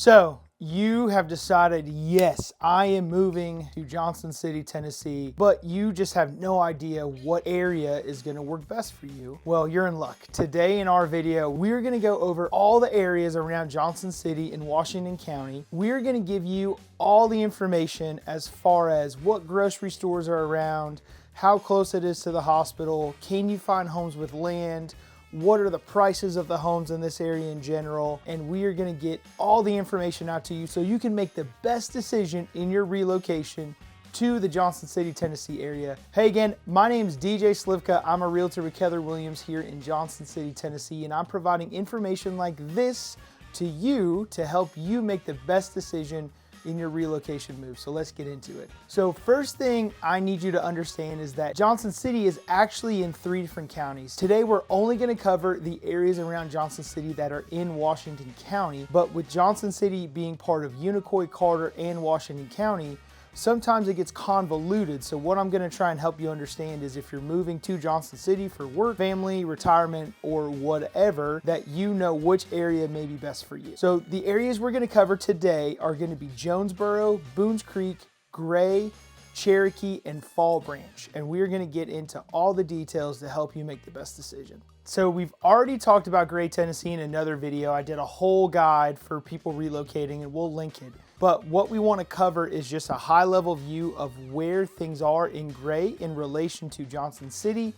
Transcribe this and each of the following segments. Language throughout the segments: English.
So you have decided, yes, I am moving to Johnson City, Tennessee, but you just have no idea what area is going to work best for you. Well, you're in luck. Today in our video, we're going to go over all the areas around Johnson City in Washington County. We're going to give you all the information as far as what grocery stores are around, how close it is to the hospital, can you find homes with land, what are the prices of the homes in this area in general, and we are going to get all the information out to you so you can make the best decision in your relocation to the Johnson City, Tennessee area. Hey again, my name is DJ Slivka. I'm a realtor with Keller Williams here in Johnson City, Tennessee, and I'm providing information like this to you to help you make the best decision in your relocation move. So let's get into it. So first thing I need you to understand is that Johnson City is actually in 3 different counties. Today we're only going to cover the areas around Johnson City that are in Washington County, but with Johnson City being part of Unicoi, Carter, and Washington County, sometimes it gets convoluted. So what I'm going to try and help you understand is if you're moving to Johnson City for work, family, retirement, or whatever, that you know which area may be best for you. So the areas we're going to cover today are going to be Jonesborough, Boones Creek, Gray, Cherokee, and Fall Branch. And we're going to get into all the details to help you make the best decision. So we've already talked about Gray, Tennessee in another video. I did a whole guide for people relocating and we'll link it. But what we want to cover is just a high level view of where things are in Gray in relation to Johnson City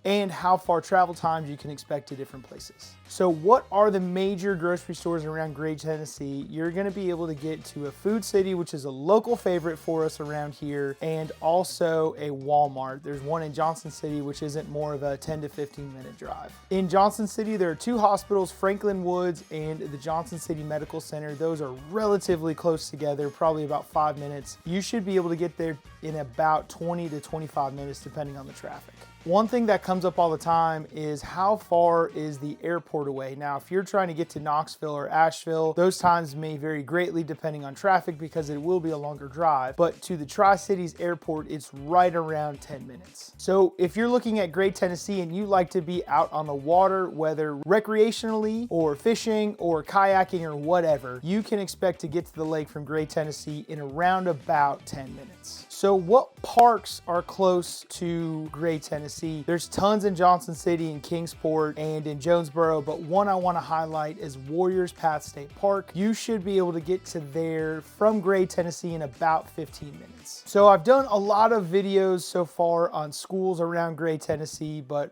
and how far travel times you can expect to different places. So what are the major grocery stores around Gray, Tennessee? You're gonna be able to get to a Food City, which is a local favorite for us around here, and also a Walmart. There's one in Johnson City, which isn't more of a 10 to 15 minute drive. In Johnson City, there are 2 hospitals, Franklin Woods and the Johnson City Medical Center. Those are relatively close together, probably about 5 minutes. You should be able to get there in about 20 to 25 minutes, depending on the traffic. One thing that comes up all the time is how far is the airport away? Now, if you're trying to get to Knoxville or Asheville, those times may vary greatly depending on traffic because it will be a longer drive. But to the Tri-Cities airport, it's right around 10 minutes. So if you're looking at Gray, Tennessee, and you like to be out on the water, whether recreationally or fishing or kayaking or whatever, you can expect to get to the lake from Gray, Tennessee in around about 10 minutes. So what parks are close to Gray, Tennessee? There's tons in Johnson City and Kingsport and in Jonesborough, but one I want to highlight is Warriors Path State Park. You should be able to get to there from Gray, Tennessee in about 15 minutes. So I've done a lot of videos so far on schools around Gray, Tennessee, but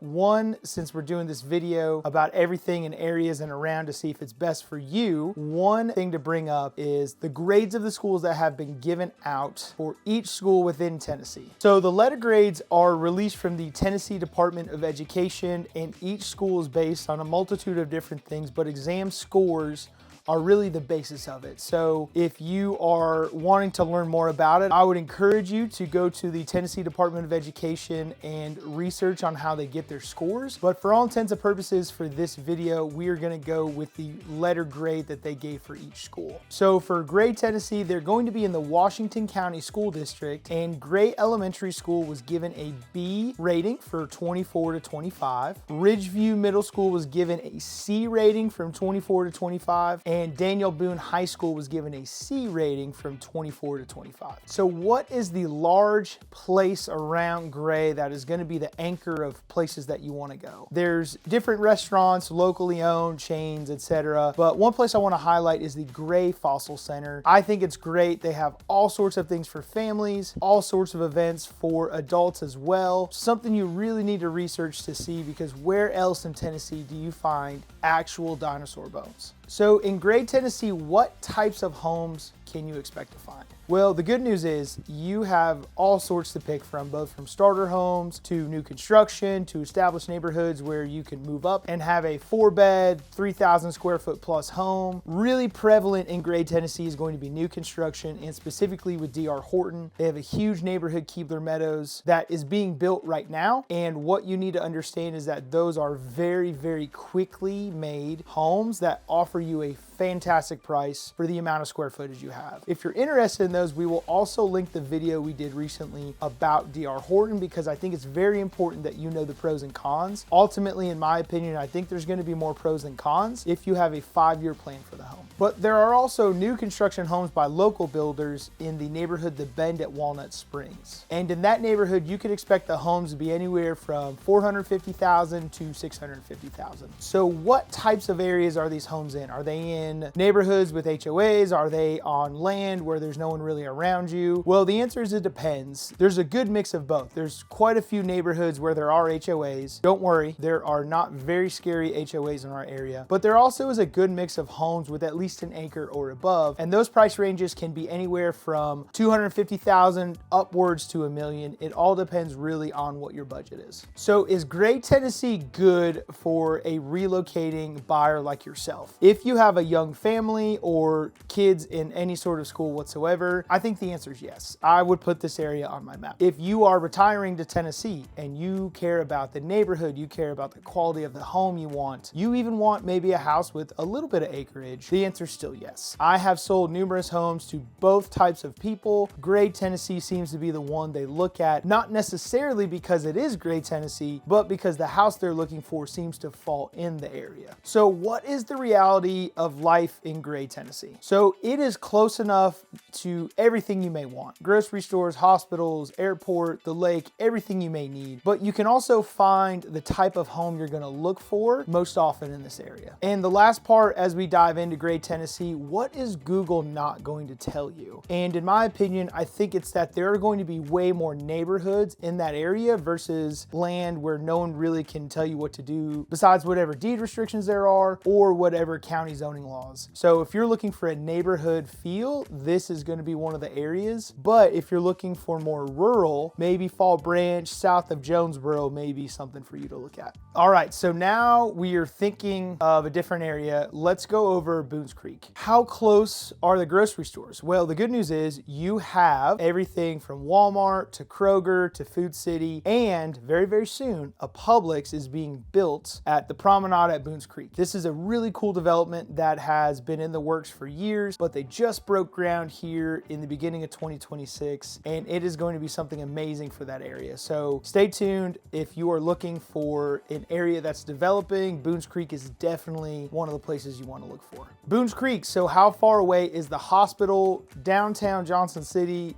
since we're doing this video about everything in areas and around to see if it's best for you, one thing to bring up is the grades of the schools that have been given out for each school within Tennessee. So the letter grades are released from the Tennessee Department of Education, and each school is based on a multitude of different things, but exam scores are really the basis of it. So if you are wanting to learn more about it, I would encourage you to go to the Tennessee Department of Education and research on how they get their scores. But for all intents and purposes for this video, we are gonna go with the letter grade that they gave for each school. So for Gray, Tennessee, they're going to be in the Washington County School District, and Gray Elementary School was given a B rating for 24 to 25. Ridgeview Middle School was given a C rating from 24 to 25. And Daniel Boone High School was given a C rating from 24 to 25. So what is the large place around Gray that is going to be the anchor of places that you want to go? There's different restaurants, locally owned, chains, etc. But one place I want to highlight is the Gray Fossil Center. I think it's great. They have all sorts of things for families, all sorts of events for adults as well. Something you really need to research to see, because where else in Tennessee do you find actual dinosaur bones? So in Gray, Tennessee, what types of homes can you expect to find? Well, the good news is you have all sorts to pick from, both from starter homes to new construction to established neighborhoods where you can move up and have a 4-bed, 3,000 square foot plus home. Really prevalent in Gray, Tennessee is going to be new construction, and specifically with D.R. Horton. They have a huge neighborhood, Keebler Meadows, that is being built right now. And what you need to understand is that those are very, very quickly made homes that offer you a fantastic price for the amount of square footage you have. If you're interested in those, we will also link the video we did recently about D.R. Horton, because I think it's very important that you know the pros and cons. Ultimately, in my opinion, I think there's going to be more pros than cons if you have a 5-year plan for the home. But there are also new construction homes by local builders in the neighborhood The Bend at Walnut Springs. And in that neighborhood, you could expect the homes to be anywhere from $450,000 to $650,000. So what types of areas are these homes in? Are they in neighborhoods with HOAs? Are they on land where there's no one really around you? Well, the answer is it depends. There's a good mix of both. There's quite a few neighborhoods where there are HOAs. Don't worry, there are not very scary HOAs in our area, but there also is a good mix of homes with at least an acre or above, and those price ranges can be anywhere from $250,000 upwards to $1 million. It all depends really on what your budget is. So is Gray, Tennessee good for a relocating buyer like yourself? If you have a young family or kids in any sort of school whatsoever, I think the answer is yes. I would put this area on my map. If you are retiring to Tennessee and you care about the neighborhood, you care about the quality of the home you want, you even want maybe a house with a little bit of acreage, the answer is still yes. I have sold numerous homes to both types of people. Gray, Tennessee seems to be the one they look at, not necessarily because it is Gray, Tennessee, but because the house they're looking for seems to fall in the area. So what is the reality of life in Gray, Tennessee? So it is close enough to everything you may want. Grocery stores, hospitals, airport, the lake, everything you may need. But you can also find the type of home you're gonna look for most often in this area. And the last part, as we dive into Gray, Tennessee, what is Google not going to tell you? And in my opinion, I think it's that there are going to be way more neighborhoods in that area versus land where no one really can tell you what to do besides whatever deed restrictions there are or whatever county zoning laws. So if you're looking for a neighborhood feel, this is going to be one of the areas. But if you're looking for more rural, maybe Fall Branch, south of Jonesborough, may be something for you to look at. All right, so now we are thinking of a different area. Let's go over Boones Creek. How close are the grocery stores? Well, the good news is you have everything from Walmart to Kroger to Food City, and very, very soon, a Publix is being built at the promenade at Boones Creek. This is a really cool development that has been in the works for years, but they just broke ground here in the beginning of 2026, and it is going to be something amazing for that area. So stay tuned. If you are looking for an area that's developing, Boones Creek is definitely one of the places you want to look for. Boones Creek, so how far away is the hospital? Downtown Johnson City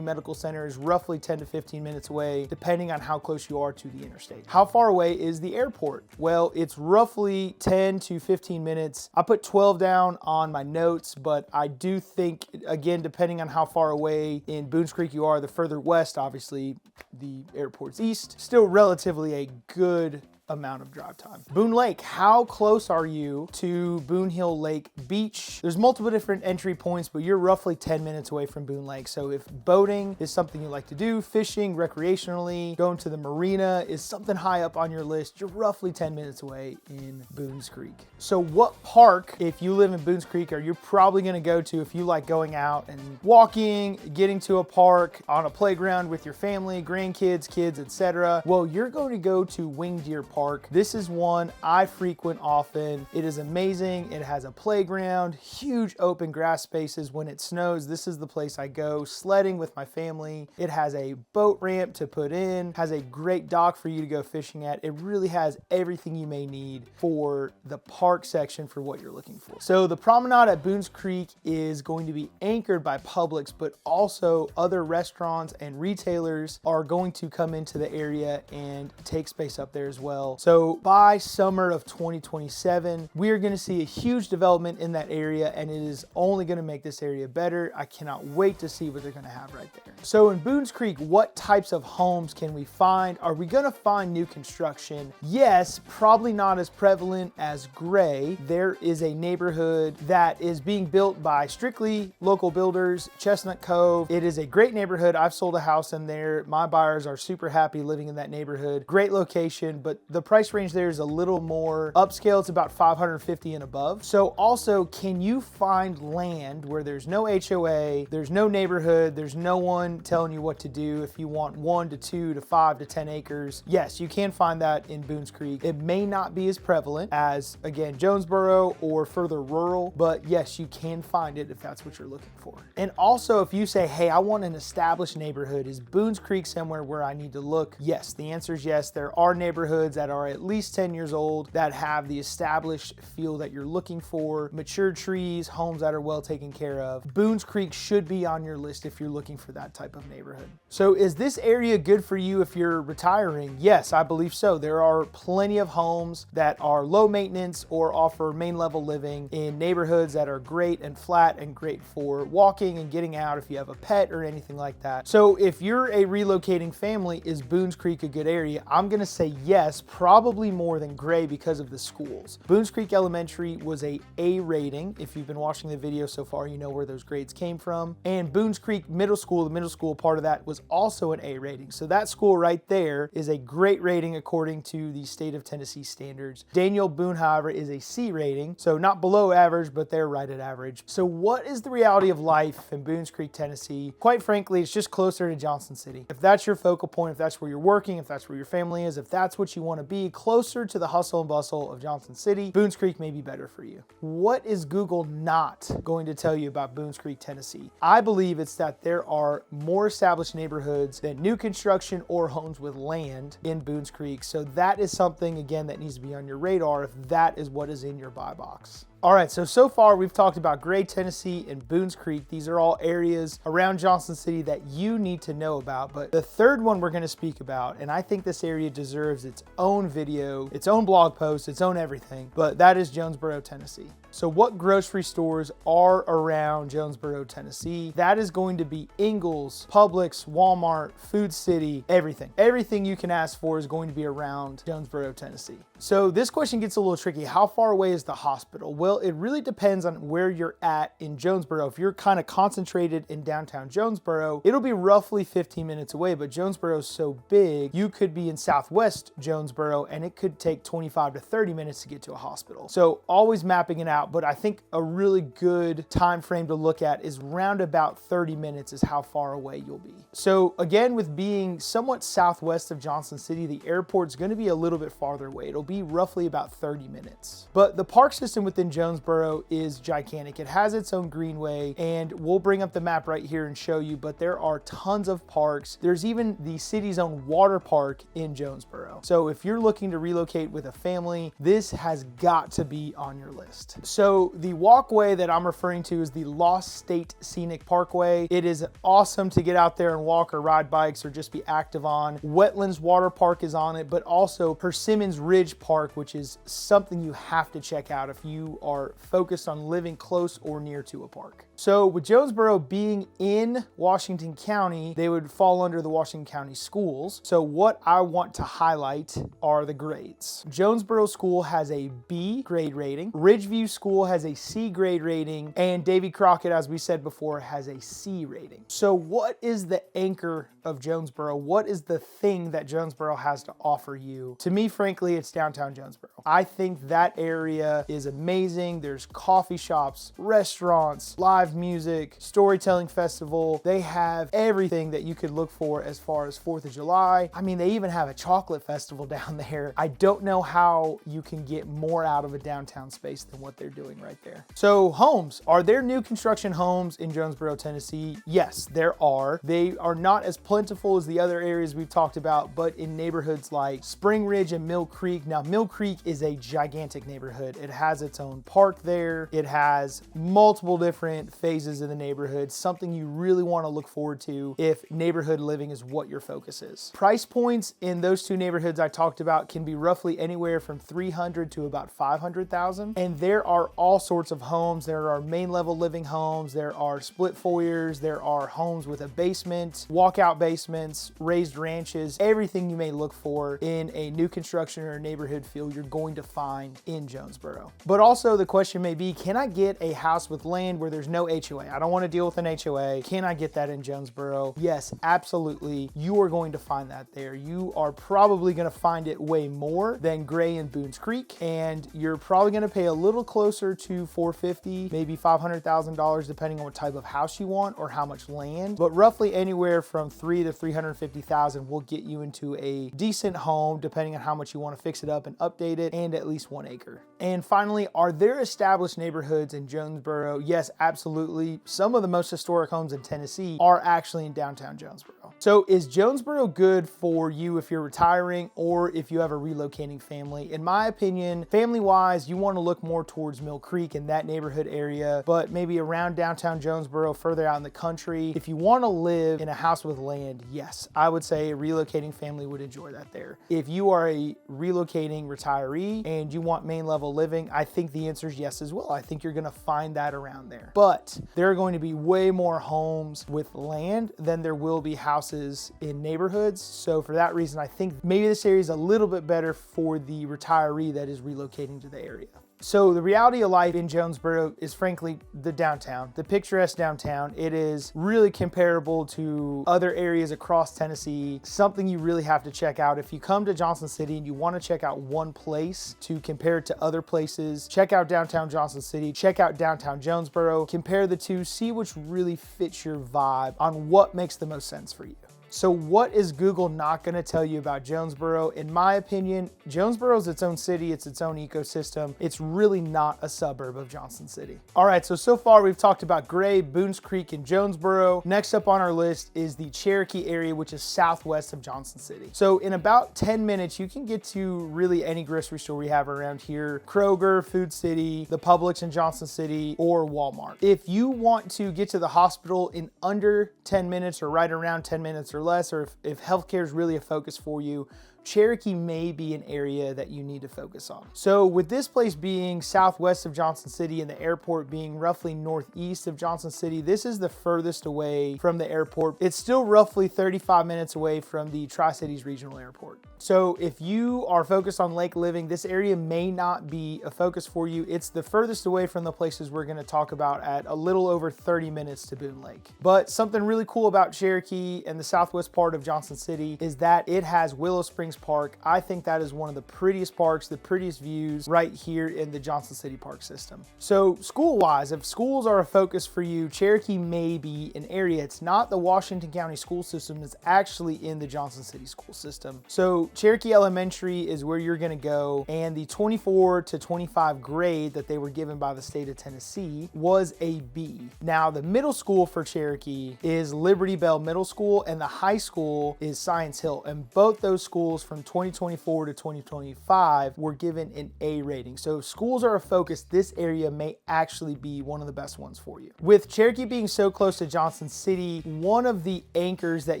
Medical Center is roughly 10 to 15 minutes away, depending on how close you are to the interstate. How far away is the airport? Well, it's roughly 10 to 15 minutes. I put 12 down on my notes, but I do think, again, depending on how far away in Boones Creek you are, the further west, obviously, the airport's east, still relatively a good amount of drive time. Boone Lake, how close are you to Boone Hill Lake Beach? There's multiple different entry points, but you're roughly 10 minutes away from Boone Lake. So if boating is something you like to do, fishing recreationally, going to the marina is something high up on your list, you're roughly 10 minutes away in Boones Creek. So what park, if you live in Boones Creek, are you probably going to go to if you like going out and walking, getting to a park, on a playground with your family, grandkids, kids, etc.? Well, you're going to go to Winged Deer Park. This is one I frequent often. It is amazing. It has a playground, huge open grass spaces. When it snows, this is the place I go sledding with my family. It has a boat ramp to put in, has a great dock for you to go fishing at. It really has everything you may need for the park section for what you're looking for. So the promenade at Boones Creek is going to be anchored by Publix, but also other restaurants and retailers are going to come into the area and take space up there as well. So by summer of 2027, we are going to see a huge development in that area, and it is only going to make this area better. I cannot wait to see what they're going to have right there. So in Boones Creek, what types of homes can we find? Are we going to find new construction? Yes, probably not as prevalent as Gray. There is a neighborhood that is being built by strictly local builders, Chestnut Cove. It is a great neighborhood. I've sold a house in there. My buyers are super happy living in that neighborhood. Great location, but the price range there is a little more upscale. It's about $550 and above. So also, can you find land where there's no HOA, there's no neighborhood, there's no one telling you what to do if you want 1 to 2 to 5 to 10 acres? Yes, you can find that in Boones Creek. It may not be as prevalent as, again, Jonesborough or further rural, but yes, you can find it if that's what you're looking for. And also, if you say, hey, I want an established neighborhood, is Boones Creek somewhere where I need to look? Yes, the answer is yes. There are neighborhoods that are at least 10 years old, that have the established feel that you're looking for, mature trees, homes that are well taken care of. Boones Creek should be on your list if you're looking for that type of neighborhood. So is this area good for you if you're retiring? Yes, I believe so. There are plenty of homes that are low maintenance or offer main level living in neighborhoods that are great and flat and great for walking and getting out if you have a pet or anything like that. So if you're a relocating family, is Boones Creek a good area? I'm gonna say yes, probably more than Gray because of the schools. Boones Creek Elementary was a A rating. If you've been watching the video so far, you know where those grades came from. And Boones Creek Middle School, the middle school part of that, was also an A rating. So that school right there is a great rating according to the state of Tennessee standards. Daniel Boone, however, is a C rating. So not below average, but they're right at average. So what is the reality of life in Boones Creek, Tennessee? Quite frankly, it's just closer to Johnson City. If that's your focal point, if that's where you're working, if that's where your family is, if that's what you want to be, closer to the hustle and bustle of Johnson City, Boones Creek may be better for you. What is Google not going to tell you about Boones Creek, Tennessee? I believe it's that there are more established neighborhoods than new construction or homes with land in Boones Creek. So that is something, again, that needs to be on your radar if that is what is in your buy box. All right, so far we've talked about Gray, Tennessee, and Boones Creek. These are all areas around Johnson City that you need to know about. But the third one we're gonna speak about, and I think this area deserves its own video, its own blog post, its own everything, but that is Jonesborough, Tennessee. So what grocery stores are around Jonesborough, Tennessee? That is going to be Ingles, Publix, Walmart, Food City, everything. Everything you can ask for is going to be around Jonesborough, Tennessee. So this question gets a little tricky. How far away is the hospital? Well, it really depends on where you're at in Jonesborough. If you're kind of concentrated in downtown Jonesborough, it'll be roughly 15 minutes away, but Jonesborough is so big, you could be in Southwest Jonesborough and it could take 25 to 30 minutes to get to a hospital. So always mapping it out, but I think a really good time frame to look at is round about 30 minutes is how far away you'll be. So again, with being somewhat southwest of Johnson City, the airport's gonna be a little bit farther away. It'll be roughly about 30 minutes. But the park system within Jonesborough is gigantic. It has its own greenway, and we'll bring up the map right here and show you, but there are tons of parks. There's even the city's own water park in Jonesborough. So if you're looking to relocate with a family, this has got to be on your list. So the walkway that I'm referring to is the Lost State Scenic Parkway. It is awesome to get out there and walk or ride bikes or just be active on. Wetlands Water Park is on it, but also Persimmons Ridge Park, which is something you have to check out if you are focused on living close or near to a park. So with Jonesborough being in Washington County, they would fall under the Washington County schools. So what I want to highlight are the grades. Jonesborough School has a B grade rating, Ridgeview School has a C grade rating, and Davy Crockett, as we said before, has a C rating. So what is the anchor of Jonesborough? What is the thing that Jonesborough has to offer you? To me, frankly, it's downtown Jonesborough. I think that area is amazing. There's coffee shops, restaurants, live music, storytelling festival. They have everything that you could look for as far as 4th of July. I mean, they even have a chocolate festival down there. I don't know how you can get more out of a downtown space than what they're doing right there. So homes, are there new construction homes in Jonesborough, Tennessee? Yes, there are. They are not as plentiful as the other areas we've talked about, but in neighborhoods like Spring Ridge and Mill Creek. Now, Mill Creek is a gigantic neighborhood. It has its own park there. It has multiple different phases of the neighborhood, something you really want to look forward to if neighborhood living is what your focus is. Price points in those two neighborhoods I talked about can be roughly anywhere from $300,000 to about $500,000. And there are all sorts of homes. There are main level living homes. There are split foyers. There are homes with a basement, walkout basements, raised ranches, everything you may look for in a new construction or neighborhood feel you're going to find in Jonesborough. But also the question may be, can I get a house with land where there's no HOA? I don't want to deal with an HOA. Can I get that in Jonesborough? Yes, absolutely. You are going to find that there. You are probably going to find it way more than Gray and Boones Creek, and you're probably going to pay a little closer to $450,000, maybe $500,000, depending on what type of house you want or how much land. But roughly anywhere from $300,000 to $350,000 will get you into a decent home, depending on how much you want to fix it up and updated, and at least 1 acre. And finally, are there established neighborhoods in Jonesborough? Yes, absolutely. Some of the most historic homes in Tennessee are actually in downtown Jonesborough. So is Jonesborough good for you if you're retiring or if you have a relocating family? In my opinion, family-wise, you want to look more towards Mill Creek in that neighborhood area, but maybe around downtown Jonesborough, further out in the country. If you want to live in a house with land, yes, I would say a relocating family would enjoy that there. If you are a relocating retiree and you want main level living, I think the answer is yes as well. I think you're going to find that around there. But there are going to be way more homes with land than there will be houses in neighborhoods. So for that reason, I think maybe this area is a little bit better for the retiree that is relocating to the area. So the reality of life in Jonesborough is frankly the downtown, the picturesque downtown. It is really comparable to other areas across Tennessee, something you really have to check out. If you come to Johnson City and you want to check out one place to compare it to other places, check out downtown Johnson City, check out downtown Jonesborough, compare the two, see which really fits your vibe on what makes the most sense for you. So what is Google not going to tell you about Jonesborough? In my opinion, Jonesborough is its own city, it's its own ecosystem. It's really not a suburb of Johnson City. All right, so far we've talked about Gray, Boones Creek, and Jonesborough. Next up on our list is the Cherokee area, which is southwest of Johnson City. So in about 10 minutes, you can get to really any grocery store we have around here: Kroger, Food City, the Publix in Johnson City, or Walmart. If you want to get to the hospital in under 10 minutes or right around 10 minutes or less, or if healthcare is really a focus for you, Cherokee may be an area that you need to focus on. So with this place being southwest of Johnson City and the airport being roughly northeast of Johnson City, this is the furthest away from the airport. It's still roughly 35 minutes away from the Tri-Cities Regional Airport. So if you are focused on lake living, this area may not be a focus for you. It's the furthest away from the places we're going to talk about at a little over 30 minutes to Boone Lake. But something really cool about Cherokee and the southwest part of Johnson City is that it has Willow Springs Park. I think that is one of the prettiest parks, the prettiest views right here in the Johnson City Park system. So school-wise, if schools are a focus for you, Cherokee may be an area. It's not the Washington County school system, it's actually in the Johnson City school system. So Cherokee Elementary is where you're gonna go, and the 24 to 25 grade that they were given by the state of Tennessee was a B. Now the middle school for Cherokee is Liberty Bell Middle School, and the high school is Science Hill, and both those schools from 2024 to 2025 were given an A rating. So if schools are a focus, this area may actually be one of the best ones for you. With Cherokee being so close to Johnson City, one of the anchors that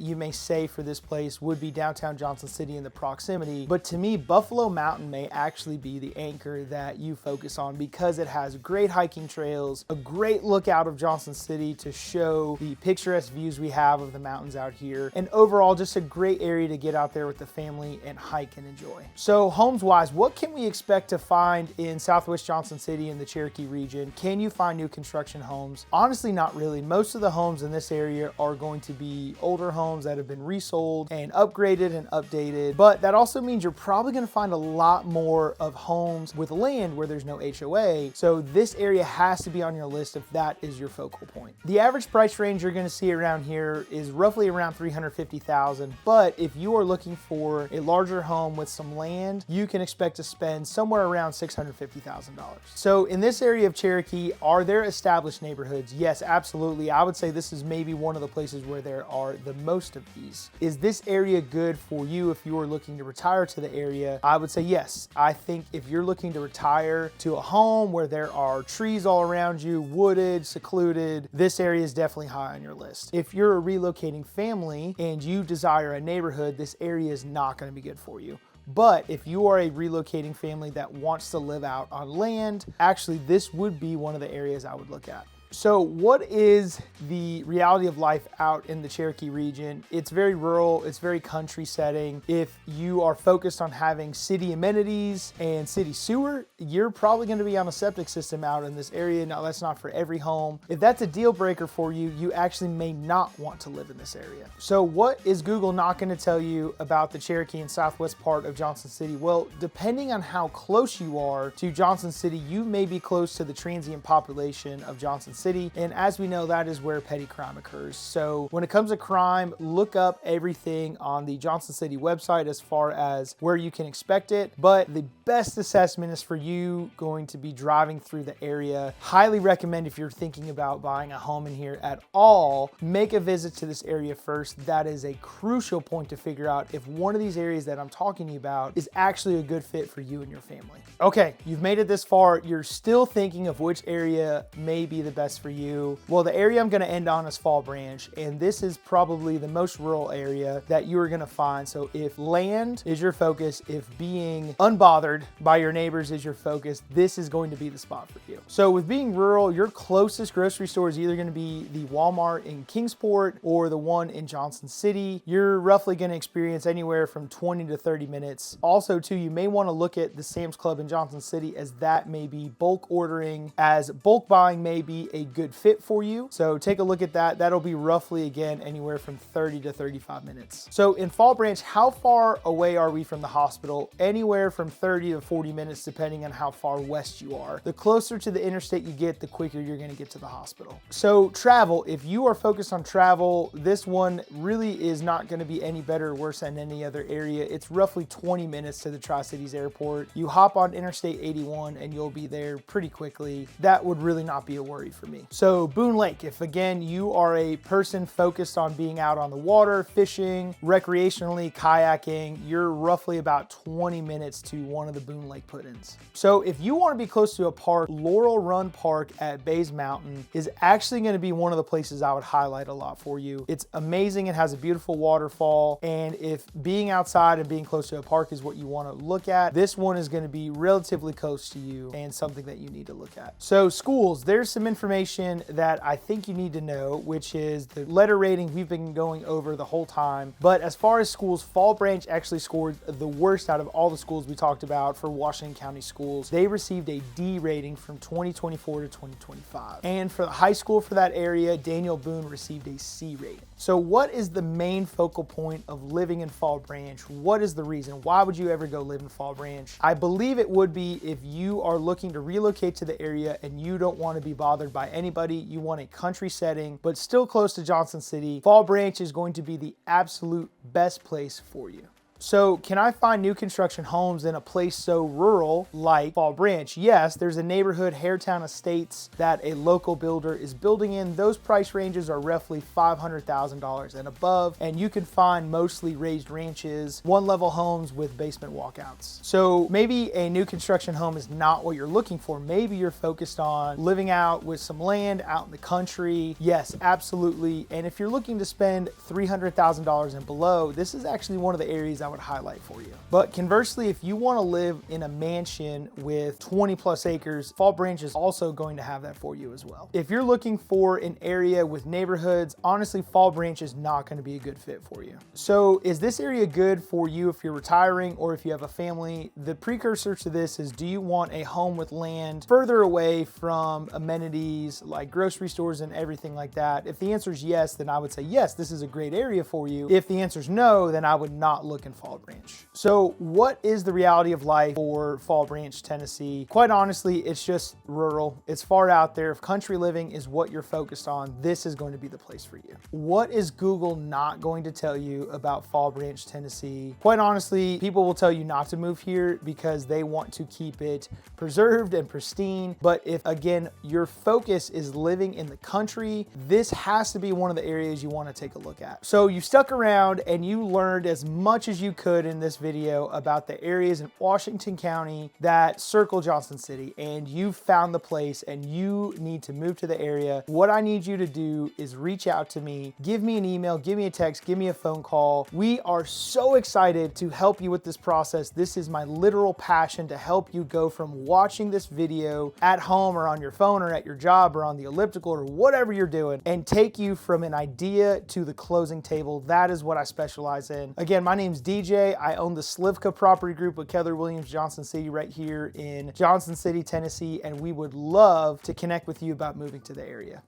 you may say for this place would be downtown Johnson City and the proximity, but to me, Buffalo Mountain may actually be the anchor that you focus on because it has great hiking trails, a great look out of Johnson City to show the picturesque views we have of the mountains out here, and overall just a great area to get out there with the family and hike and enjoy. So homes wise, what can we expect to find in Southwest Johnson City in the Cherokee region? Can you find new construction homes? Honestly, not really. Most of the homes in this area are going to be older homes that have been resold and upgraded and updated, but that also means you're probably going to find a lot more of homes with land where there's no HOA. So this area has to be on your list if that is your focal point. The average price range you're going to see around here is roughly around $350,000, but if you are looking for a larger home with some land, you can expect to spend somewhere around $650,000. So in this area of Cherokee, are there established neighborhoods? Yes, absolutely. I would say this is maybe one of the places where there are the most of these. Is this area good for you if you are looking to retire to the area? I would say yes. I think if you're looking to retire to a home where there are trees all around you, wooded, secluded, this area is definitely high on your list. If you're a relocating family and you desire a neighborhood, this area is not going to be good for you. But if you are a relocating family that wants to live out on land, actually this would be one of the areas I would look at. So what is the reality of life out in the Cherokee region? It's very rural, it's very country setting. If you are focused on having city amenities and city sewer, you're probably going to be on a septic system out in this area. Now that's not for every home. If that's a deal breaker for you, you actually may not want to live in this area. So what is Google not going to tell you about the Cherokee and southwest part of Johnson City? Well, depending on how close you are to Johnson City, you may be close to the transient population of Johnson City. City. And as we know, that is where petty crime occurs. So when it comes to crime, look up everything on the Johnson City website as far as where you can expect it. But the best assessment is for you going to be driving through the area. Highly recommend, if you're thinking about buying a home in here at all, make a visit to this area first. That is a crucial point to figure out if one of these areas that I'm talking to you about is actually a good fit for you and your family. Okay, you've made it this far. You're still thinking of which area may be the best for you. Well, the area I'm going to end on is Fall Branch, and this is probably the most rural area that you are going to find. So if land is your focus, if being unbothered by your neighbors is your focus, this is going to be the spot for you. So with being rural, your closest grocery store is either going to be the Walmart in Kingsport or the one in Johnson City. You're roughly going to experience anywhere from 20 to 30 minutes. Also too, you may want to look at the Sam's Club in Johnson City, as that may be bulk ordering, as bulk buying may be a good fit for you. So take a look at that. That'll be roughly, again, anywhere from 30 to 35 minutes. So in Fall Branch, how far away are we from the hospital? Anywhere from 30 to 40 minutes, depending on how far west you are. The closer to the interstate you get, the quicker you're going to get to the hospital. So travel, if you are focused on travel, this one really is not going to be any better or worse than any other area. It's roughly 20 minutes to the Tri-Cities Airport. You hop on Interstate 81 and you'll be there pretty quickly. That would really not be a worry for me. So Boone Lake, if again, you are a person focused on being out on the water, fishing, recreationally, kayaking, you're roughly about 20 minutes to one of the Boone Lake put-ins. So if you want to be close to a park, Laurel Run Park at Bays Mountain is actually going to be one of the places I would highlight a lot for you. It's amazing. It has a beautiful waterfall. And if being outside and being close to a park is what you want to look at, this one is going to be relatively close to you and something that you need to look at. So schools, there's some information that I think you need to know, which is the letter rating we've been going over the whole time. But as far as schools, Fall Branch actually scored the worst out of all the schools we talked about for Washington County schools. They received a D rating from 2024 to 2025. And for the high school for that area, Daniel Boone received a C rating. So what is the main focal point of living in Fall Branch? What is the reason? Why would you ever go live in Fall Branch? I believe it would be if you are looking to relocate to the area and you don't want to be bothered by anybody. You want a country setting, but still close to Johnson City. Fall Branch is going to be the absolute best place for you. So can I find new construction homes in a place so rural like Fall Branch? Yes, there's a neighborhood, Hairtown Estates, that a local builder is building in. Those price ranges are roughly $500,000 and above, and you can find mostly raised ranches, one-level homes with basement walkouts. So maybe a new construction home is not what you're looking for. Maybe you're focused on living out with some land out in the country. Yes, absolutely. And if you're looking to spend $300,000 and below, this is actually one of the areas I would highlight for you. But conversely, if you want to live in a mansion with 20 plus acres, Fall Branch is also going to have that for you as well. If you're looking for an area with neighborhoods, honestly, Fall Branch is not going to be a good fit for you. So is this area good for you if you're retiring or if you have a family? The precursor to this is, do you want a home with land further away from amenities like grocery stores and everything like that? If the answer is yes, then I would say yes, this is a great area for you. If the answer is no, then I would not look in Fall Branch. So what is the reality of life for Fall Branch, Tennessee? Quite honestly, it's just rural. It's far out there. If country living is what you're focused on, this is going to be the place for you. What is Google not going to tell you about Fall Branch, Tennessee? Quite honestly, people will tell you not to move here because they want to keep it preserved and pristine. But if, again, your focus is living in the country, this has to be one of the areas you want to take a look at. So you stuck around and you learned as much as you could in this video about the areas in Washington County that circle Johnson City, and you found the place and you need to move to the area. What I need you to do is reach out to me, give me an email, give me a text, give me a phone call. We are so excited to help you with this process. This is my literal passion, to help you go from watching this video at home or on your phone or at your job or on the elliptical or whatever you're doing, and take you from an idea to the closing table. That is what I specialize in. Again, my name's DJ. I own the Slivka property group with Keller Williams Johnson City right here in Johnson City, Tennessee, and we would love to connect with you about moving to the area.